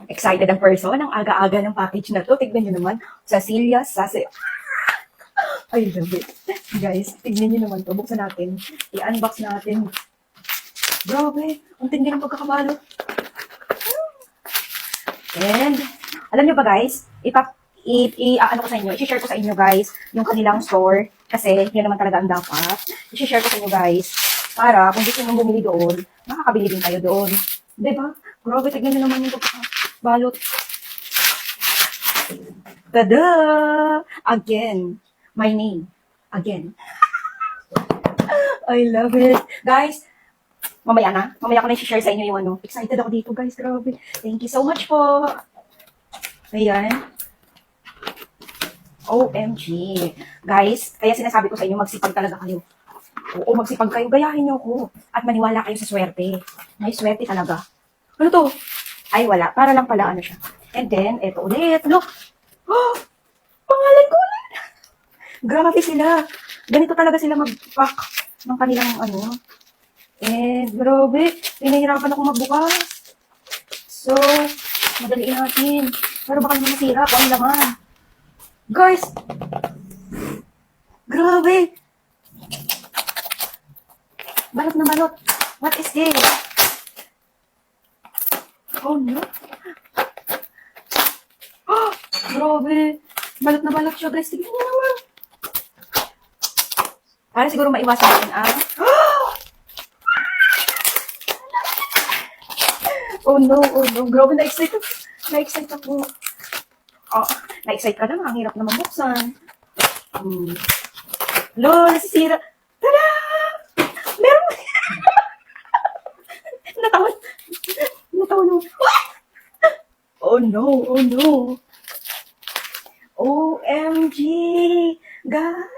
Excited ang person. Ang aga-aga ng package na to. Tignan nyo naman. Cecilia Sase. I love it. Guys, tignan nyo naman to. Buksan natin. I-unbox natin. Grabe. Ang tindi ng pagkakabalot. And, alam nyo ba guys, ano ko sa inyo, i-share ko sa inyo guys, yung kanilang store, kasi yan naman talaga ang dapat. I-share ko sa inyo guys, para kung gusto nyo bumili doon, makakabili din kayo doon. Diba? Grabe, tignan nyo naman yung balot. Tada! Again. My name. Again. I love it. Guys, mamaya na. Mamaya ko na i-share sa inyo yung ano. Excited ako dito guys. Grabe. Thank you so much po. Ayan. OMG. Guys, kaya sinasabi ko sa inyo, magsipag talaga kayo. Oo, magsipag kayo. Gayahin niyo ako. At maniwala kayo sa swerte. May swerte talaga. Ano to? Ay, wala. Para lang pala ano siya. And then, eto ulit. Look. Oh! Pangalan ko ulit. Grabe sila. Ganito talaga sila mag-pack ng kanilang ano. And, grabe. Pinahirapan ako magbukas. So, madaliin natin. Pero baka naman masira kung ang laman. Guys! Grabe! Balot na balot. What is this? Oh no. Oh! Grabe! Balot na balot siya guys. Tignan niyo naman. Para siguro maiwasan natin ang... Oh no, oh no. Grabe, na-excite ako. Na-excite ako. Oh, na-excite ka na. Ang hirap na mabuksan. Lo, nasisira. Tada! Meron! Natawan. Natawan mo. Oh no, oh no. OMG! Guys!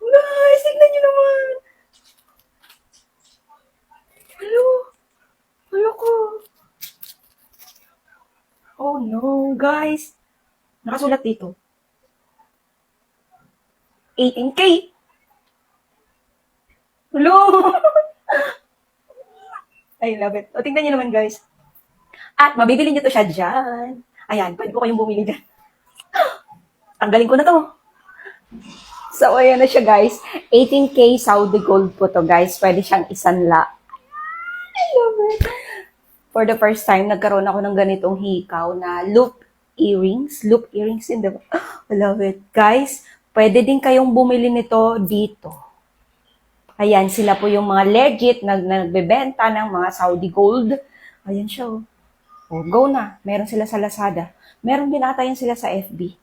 Guys, tignan nyo naman. Hello? Hello ko. Oh no, guys. Nakasulat dito. 18K. Hello? I love it. O, tingnan nyo naman, guys. At mabibili nyo to siya dyan. Ayan, pwede po kayong bumili dyan. Tanggalin ko na to. So, ayan na siya, guys. 18K Saudi gold po to, guys. Pwede siyang isanla. I love it. For the first time, nagkaroon ako ng ganitong hikaw na loop earrings. Loop earrings din, diba? I love it. Guys, pwede din kayong bumili nito dito. Ayan, sila po yung mga legit na nagbebenta ng mga Saudi gold. Ayan siya, oh. Oh, go na. Meron sila sa Lazada. Meron din ata yan sila sa FB.